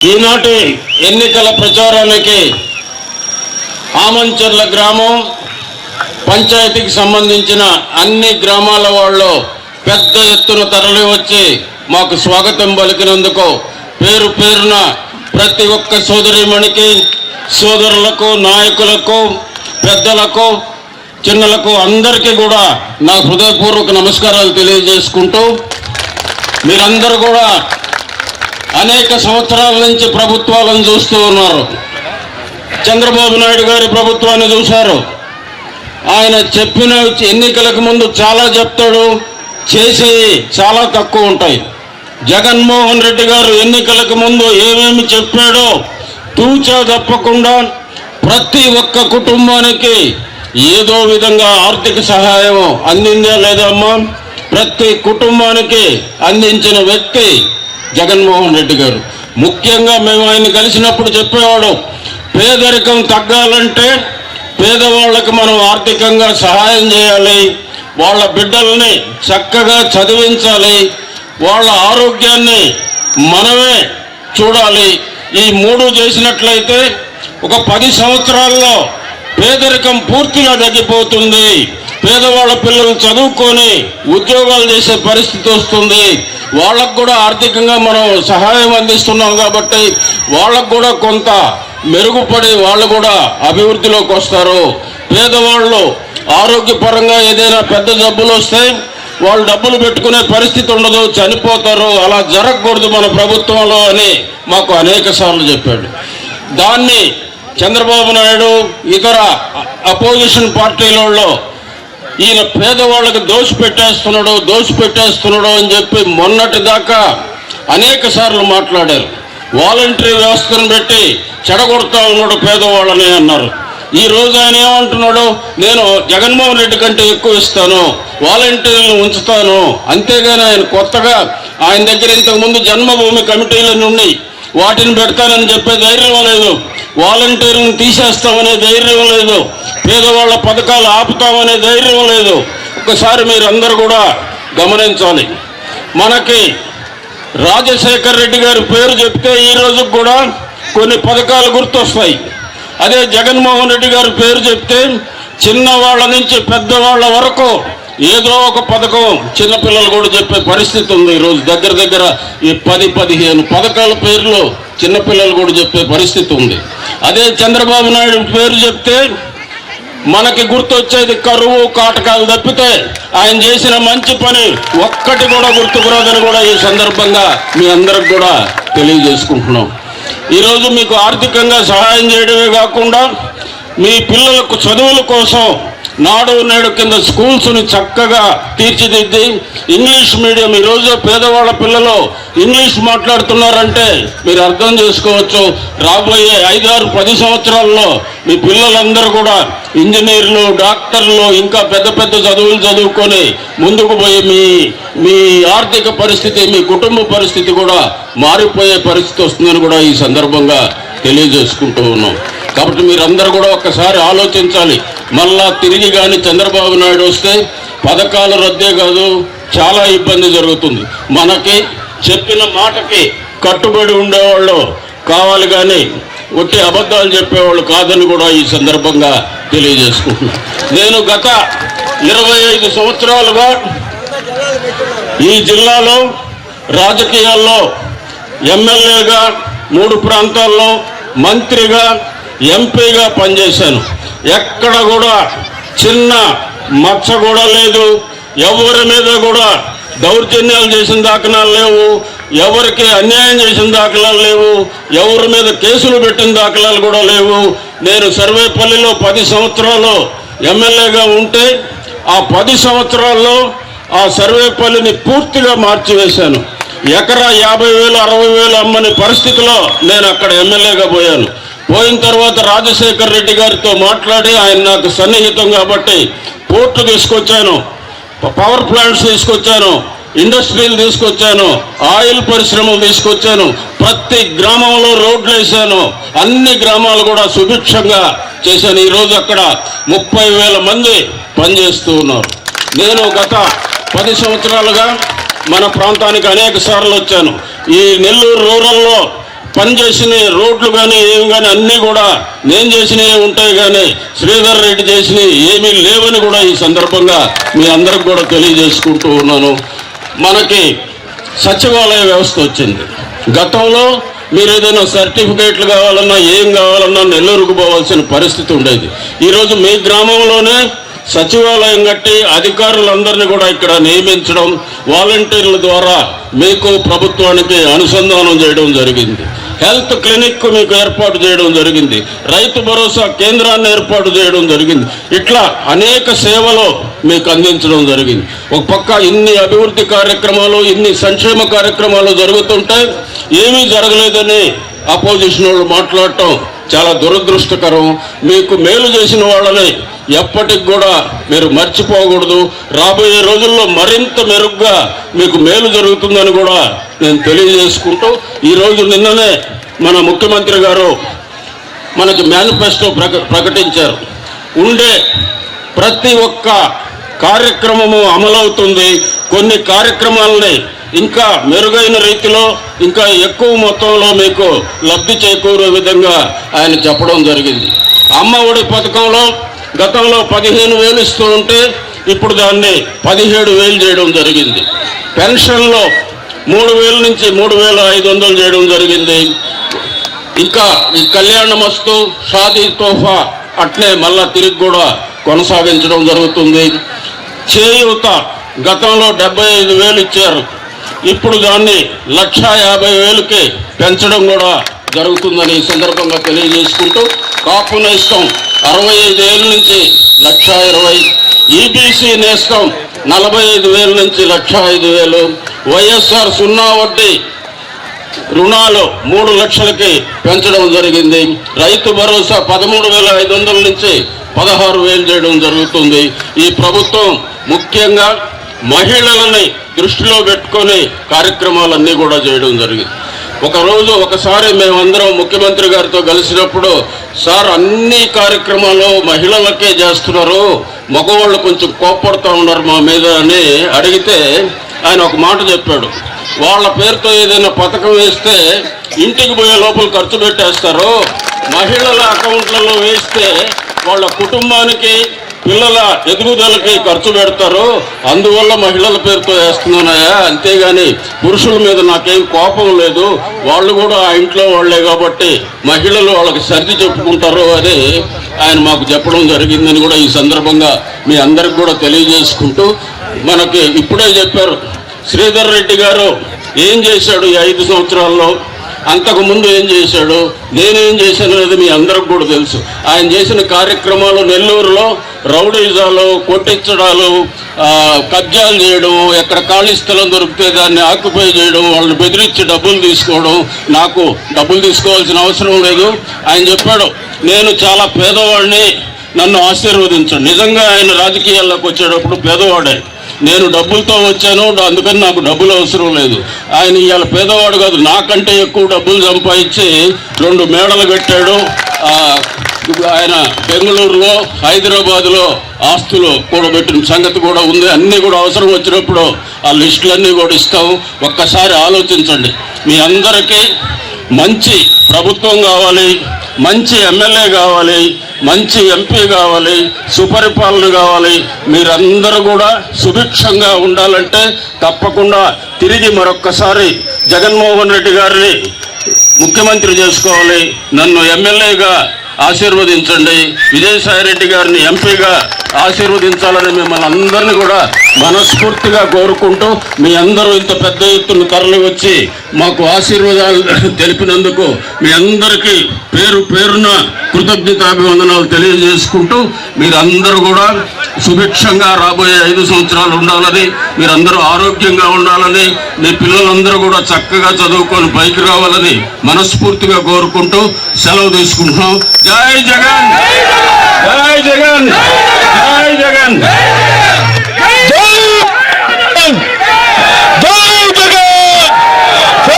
ఈనాటి ఎన్నికల ప్రచారానికి ఆమంచర్ల గ్రామం పంచాయతీకి సంబంధించిన అన్ని గ్రామాల వాళ్ళు పెద్ద ఎత్తున తరలి వచ్చి మాకు స్వాగతం పలికినందుకు పేరు పేరున ప్రతి ఒక్క సోదరీమణికి, సోదరులకు, నాయకులకు, పెద్దలకు, చిన్నలకు అందరికీ కూడా నా హృదయపూర్వక నమస్కారాలు తెలియజేసుకుంటూ, మీరందరూ కూడా అనేక సంవత్సరాల నుంచి ప్రభుత్వాలను చూస్తూ ఉన్నారు. చంద్రబాబు నాయుడు గారి ప్రభుత్వాన్ని చూశారు. ఆయన చెప్పిన ఎన్నికలకు ముందు చాలా చెప్తాడు, చేసేవి చాలా తక్కువ ఉంటాయి. జగన్మోహన్ రెడ్డి గారు ఎన్నికలకు ముందు ఏమేమి చెప్పాడో తూచా తప్పకుండా ప్రతి ఒక్క కుటుంబానికి ఏదో విధంగా ఆర్థిక సహాయం అందిందా లేదమ్మా, ప్రతి కుటుంబానికి అందించిన వ్యక్తి జగన్మోహన్ రెడ్డి గారు. ముఖ్యంగా మేము ఆయన కలిసినప్పుడు చెప్పేవాడు, పేదరికం తగ్గాలంటే పేదవాళ్ళకి మనం ఆర్థికంగా సహాయం చేయాలి, వాళ్ళ బిడ్డల్ని చక్కగా చదివించాలి, వాళ్ళ ఆరోగ్యాన్ని మనమే చూడాలి. ఈ మూడు చేసినట్లయితే ఒక 10 సంవత్సరాల్లో పేదరికం పూర్తిగా తగ్గిపోతుంది. పేదవాళ్ళ పిల్లలు చదువుకొని ఉద్యోగాలు చేసే పరిస్థితి వస్తుంది. వాళ్ళకు కూడా ఆర్థికంగా మనం సహాయం అందిస్తున్నాం కాబట్టి వాళ్ళకు కూడా కొంత మెరుగుపడి వాళ్ళు కూడా అభివృద్ధిలోకి వస్తారు. పేదవాళ్ళు ఆరోగ్యపరంగా ఏదైనా పెద్ద జబ్బులు వస్తే వాళ్ళు డబ్బులు పెట్టుకునే పరిస్థితి ఉండదు, చనిపోతారు. అలా జరగకూడదు మన ప్రభుత్వంలో అని మాకు అనేక సార్లు చెప్పాడు. దాన్ని చంద్రబాబు నాయుడు ఇతర అపోజిషన్ పార్టీలలో ఈయన పేదవాళ్ళకి దోషిపెట్టేస్తున్నాడు అని చెప్పి మొన్నటి దాకా అనేక సార్లు మాట్లాడారు. వాలంటరీ వ్యవస్థను పెట్టి చెడగొడతా ఉన్నాడు పేదవాళ్ళని అన్నారు. ఈ రోజు ఆయన ఏమంటున్నాడు, నేను జగన్మోహన్ రెడ్డి కంటే ఎక్కువ ఇస్తాను, వాలంటీర్లను ఉంచుతాను. అంతేగాని ఆయన కొత్తగా ఆయన దగ్గర ఇంతకుముందు జన్మభూమి కమిటీలను ఉన్నాయి, వాటిని పెడతానని చెప్పే ధైర్యం లేదు, వాలంటీర్లను తీసేస్తామనే ధైర్యం లేదు, పేదవాళ్ళ పథకాలు ఆపుతామనే ధైర్యం లేదు. ఒకసారి మీరు అందరూ కూడా గమనించాలి. మనకి రాజశేఖర్ రెడ్డి గారి పేరు చెప్తే ఈ రోజు కూడా కొన్ని పథకాలు గుర్తొస్తాయి. అదే జగన్మోహన్ రెడ్డి గారి పేరు చెప్తే చిన్నవాళ్ళ నుంచి పెద్దవాళ్ళ వరకు ఏదో ఒక పథకం చిన్నపిల్లలు కూడా చెప్పే పరిస్థితి ఉంది. ఈరోజు దగ్గర ఈ 10-15 పథకాల పేర్లు చిన్నపిల్లలు కూడా చెప్పే పరిస్థితి ఉంది. అదే చంద్రబాబు నాయుడు పేరు చెప్తే మనకి గుర్తొచ్చేది కరువు కాటకాలు తప్పితే ఆయన చేసిన మంచి పని ఒక్కటి కూడా గుర్తుకురాదని కూడా ఈ సందర్భంగా మీ అందరికి కూడా తెలియజేసుకుంటున్నాం. ఈరోజు మీకు ఆర్థికంగా సహాయం చేయడమే కాకుండా మీ పిల్లలకు చదువుల కోసం నాడు నేడు కింద స్కూల్స్ని చక్కగా తీర్చిదిద్ది ఇంగ్లీష్ మీడియం, ఈరోజు పేదవాళ్ళ పిల్లలు ఇంగ్లీష్ మాట్లాడుతున్నారంటే మీరు అర్థం చేసుకోవచ్చు. రాబోయే 5-10 సంవత్సరాల్లో మీ పిల్లలందరూ కూడా ఇంజనీర్లు, డాక్టర్లు, ఇంకా పెద్ద పెద్ద చదువులు చదువుకొని ముందుకు పోయి మీ ఆర్థిక పరిస్థితి, మీ కుటుంబ పరిస్థితి కూడా మారిపోయే పరిస్థితి వస్తుందని కూడా ఈ సందర్భంగా తెలియజేసుకుంటూ ఉన్నాం. కాబట్టి మీరందరూ కూడా ఒక్కసారి ఆలోచించాలి. మళ్ళా తిరిగి కానీ చంద్రబాబు నాయుడు వస్తే పథకాలు రద్దే కాదు, చాలా ఇబ్బంది జరుగుతుంది. మనకి చెప్పిన మాటకి కట్టుబడి ఉండేవాళ్ళు కావాలి, కానీ ఒట్టి అబద్ధాలు చెప్పేవాళ్ళు కాదని కూడా ఈ సందర్భంగా తెలియజేసుకుంటున్నాను. నేను గత 25 సంవత్సరాలుగా ఈ జిల్లాలో రాజకీయాల్లో ఎమ్మెల్యేగా 3 ప్రాంతాల్లో, మంత్రిగా, ఎంపీగా పనిచేశాను. ఎక్కడ కూడా చిన్న మచ్చ కూడా లేదు, ఎవరి మీద కూడా దౌర్జన్యాలు చేసిన దాఖలాలు లేవు, ఎవరికి అన్యాయం చేసిన దాఖలాలు లేవు, ఎవరి మీద కేసులు పెట్టిన దాఖలాలు కూడా లేవు. నేను సర్వేపల్లిలో 10 సంవత్సరాలు ఎమ్మెల్యేగా ఉంటే ఆ 10 సంవత్సరాల్లో ఆ సర్వేపల్లిని పూర్తిగా మార్చివేశాను. ఎకరా 50,000 60,000 అమ్మని పరిస్థితిలో నేను అక్కడ ఎమ్మెల్యేగా పోయాను. పోయిన తర్వాత రాజశేఖర్ రెడ్డి గారితో మాట్లాడి, ఆయన నాకు సన్నిహితం కాబట్టి పోర్టు తీసుకొచ్చాను, పవర్ ప్లాంట్స్ తీసుకొచ్చాను, ఇండస్ట్రీలు తీసుకొచ్చాను, ఆయిల్ పరిశ్రమలు తీసుకొచ్చాను, ప్రతి గ్రామంలో రోడ్లు వేశాను, అన్ని గ్రామాలు కూడా సుభిక్షంగా చేశాను. ఈరోజు అక్కడ 30,000 మంది పనిచేస్తూ ఉన్నారు. నేను గత 10 సంవత్సరాలుగా మన ప్రాంతానికి అనేక సార్లు వచ్చాను. ఈ నెల్లూరు రూరల్లో పని చేసిన రోడ్లు కానీ ఏమి కానీ అన్నీ కూడా నేను చేసినవి ఉంటాయి, కానీ శ్రీధర్ రెడ్డి చేసినవి ఏమీ లేవని కూడా ఈ సందర్భంగా మీ అందరికి కూడా తెలియజేసుకుంటూ ఉన్నాను. మనకి సచివాలయ వ్యవస్థ వచ్చింది. గతంలో మీరు ఏదైనా సర్టిఫికేట్లు కావాలన్నా ఏం కావాలన్నా నెల్లూరుకు పోవాల్సిన పరిస్థితి ఉండేది. ఈరోజు మీ గ్రామంలోనే సచివాలయం కట్టి అధికారులందరినీ కూడా ఇక్కడ నియమించడం, వాలంటీర్ల ద్వారా మీకు ప్రభుత్వానికి అనుసంధానం చేయడం జరిగింది. హెల్త్ క్లినిక్ మీకు ఏర్పాటు చేయడం జరిగింది. రైతు భరోసా కేంద్రాన్ని ఏర్పాటు చేయడం జరిగింది. ఇట్లా అనేక సేవలు మీకు అందించడం జరిగింది. ఒక పక్క ఇన్ని అభివృద్ధి కార్యక్రమాలు, ఇన్ని సంక్షేమ కార్యక్రమాలు జరుగుతుంటే ఏమీ జరగలేదని అపోజిషన్ వాళ్ళు మాట్లాడటం చాలా దురదృష్టకరం. మీకు మేలు చేసిన వాళ్ళని ఎప్పటికి కూడా మీరు మర్చిపోకూడదు. రాబోయే రోజుల్లో మరింత మెరుగ్గా మీకు మేలు జరుగుతుందని కూడా నేను తెలియజేసుకుంటూ, ఈరోజు నిన్ననే మన ముఖ్యమంత్రి గారు మనకి మేనిఫెస్టో ప్రకటించారు. ఉండే ప్రతి ఒక్క కార్యక్రమము అమలవుతుంది. కొన్ని కార్యక్రమాలని ఇంకా మెరుగైన రీతిలో, ఇంకా ఎక్కువ మొత్తంలో మీకు లబ్ధి చేకూరే విధంగా ఆయన చెప్పడం జరిగింది. అమ్మ ఒడి పథకంలో గతంలో 15,000 ఇస్తూ ఉంటే ఇప్పుడు దాన్ని 17,000 చేయడం జరిగింది. పెన్షన్లో 3,000 నుంచి 3,500 చేయడం జరిగింది. ఇంకా ఈ కళ్యాణమస్తు, షాదీ తోఫా అట్లే మళ్ళా తిరిగి కూడా కొనసాగించడం జరుగుతుంది. చేయూత గతంలో 75,000 ఇచ్చారు, ఇప్పుడు దాన్ని 1,50,000కి పెంచడం కూడా జరుగుతుందని ఈ సందర్భంగా తెలియజేసుకుంటూ, కాపు నేస్తం 65,000 నుంచి 1,20,000, ఈబీసీ నేస్తం 45,000 నుంచి 1,05,000, వైఎస్ఆర్ సున్నా వడ్డీ రుణాలు 3 లక్షలకి పెంచడం జరిగింది. రైతు భరోసా 13,500 నుంచి 16,000 చేయడం జరుగుతుంది. ఈ ప్రభుత్వం ముఖ్యంగా మహిళలని దృష్టిలో పెట్టుకొని కార్యక్రమాలన్నీ కూడా చేయడం జరిగింది. ఒకసారి మేమందరం ముఖ్యమంత్రి గారితో కలిసినప్పుడు, సార్ అన్ని కార్యక్రమాలు మహిళలకే చేస్తున్నారు, మగవాళ్ళు కొంచెం కోప్పడుతూ ఉన్నారు మా మీద అని అడిగితే ఆయన ఒక మాట చెప్పాడు. వాళ్ళ పేరుతో ఏదైనా పథకం వేస్తే ఇంటికి పోయే లోపల ఖర్చు పెట్టేస్తారు, మహిళల అకౌంట్లలో వేస్తే వాళ్ళ కుటుంబానికి, పిల్లల ఎదుగుదలకి ఖర్చు పెడతారు, అందువల్ల మహిళల పేరుతో వేస్తున్నానయా, అంతేగాని పురుషుల మీద నాకేం కోపం లేదు, వాళ్ళు కూడా ఆ ఇంట్లో వాళ్లే కాబట్టి మహిళలు వాళ్ళకి సర్ది చెప్పుకుంటారు అని ఆయన మాకు చెప్పడం జరిగిందని కూడా ఈ సందర్భంగా మీ అందరికి కూడా తెలియజేసుకుంటూ, మనకి ఇప్పుడే చెప్పారు శ్రీధర్ రెడ్డి గారు ఏం చేశాడు ఈ 5 సంవత్సరాల్లో, అంతకుముందు ఏం చేశాడు, నేనేం చేశాను అనేది మీ అందరికి కూడా తెలుసు. ఆయన చేసిన కార్యక్రమాలు నెల్లూరులో రౌడీజాలు, కొట్టించడాలు, కబ్జాలు చేయడం, ఎక్కడ ఖాళీ స్థలం దొరికితే దాన్ని ఆక్యుపై చేయడం, వాళ్ళని బెదిరించి డబ్బులు తీసుకోవడం. నాకు డబ్బులు తీసుకోవాల్సిన అవసరం లేదు. ఆయన చెప్పాడు నేను చాలా పేదవాడిని, నన్ను ఆశీర్వదించండి. నిజంగా ఆయన రాజకీయాల్లోకి వచ్చేటప్పుడు పేదవాడే, నేను డబ్బులతో వచ్చాను అందుకని నాకు డబ్బులు అవసరం లేదు. ఆయన ఇవాళ పేదవాడు కాదు, నాకంటే ఎక్కువ డబ్బులు సంపాదించి 2 మేడలు కట్టాడు. ఆయన బెంగళూరులో, హైదరాబాద్లో ఆస్తులు కూడబెట్టిన సంగతి కూడా ఉంది. అన్నీ కూడా అవసరం వచ్చినప్పుడు ఆ లిస్టులన్నీ కూడా ఇస్తాం. ఒక్కసారి ఆలోచించండి. మీ అందరికీ మంచి ప్రభుత్వం కావాలి, మంచి ఎమ్మెల్యే కావాలి, మంచి ఎంపీ కావాలి, సుపరిపాలన కావాలి. మీరందరూ కూడా సుభిక్షంగా ఉండాలంటే తప్పకుండా తిరిగి మరొక్కసారి జగన్మోహన్ రెడ్డి గారిని ముఖ్యమంత్రి చేసుకోవాలి. నన్ను ఎమ్మెల్యేగా ఆశీర్వదించండి, విజయసాయి రెడ్డి గారిని ఎంపీగా ఆశీర్వదించాలని మిమ్మల్ని అందరినీ కూడా మనస్ఫూర్తిగా కోరుకుంటూ, మీ అందరూ ఇంత పెద్ద ఎత్తున తరలి వచ్చి మాకు ఆశీర్వాదాలు తెలిపినందుకు మీ అందరికీ పేరు పేరున కృతజ్ఞతాభివందనాలు తెలియజేసుకుంటూ, మీరందరూ కూడా సుభిక్షంగా రాబోయే 5 సంవత్సరాలు ఉండాలని, మీరందరూ ఆరోగ్యంగా ఉండాలని, మీ పిల్లలందరూ కూడా చక్కగా చదువుకొని పైకి రావాలని మనస్ఫూర్తిగా కోరుకుంటూ సెలవు తీసుకుంటున్నాం. జై జగన్, జై జగన్, జై జగన్.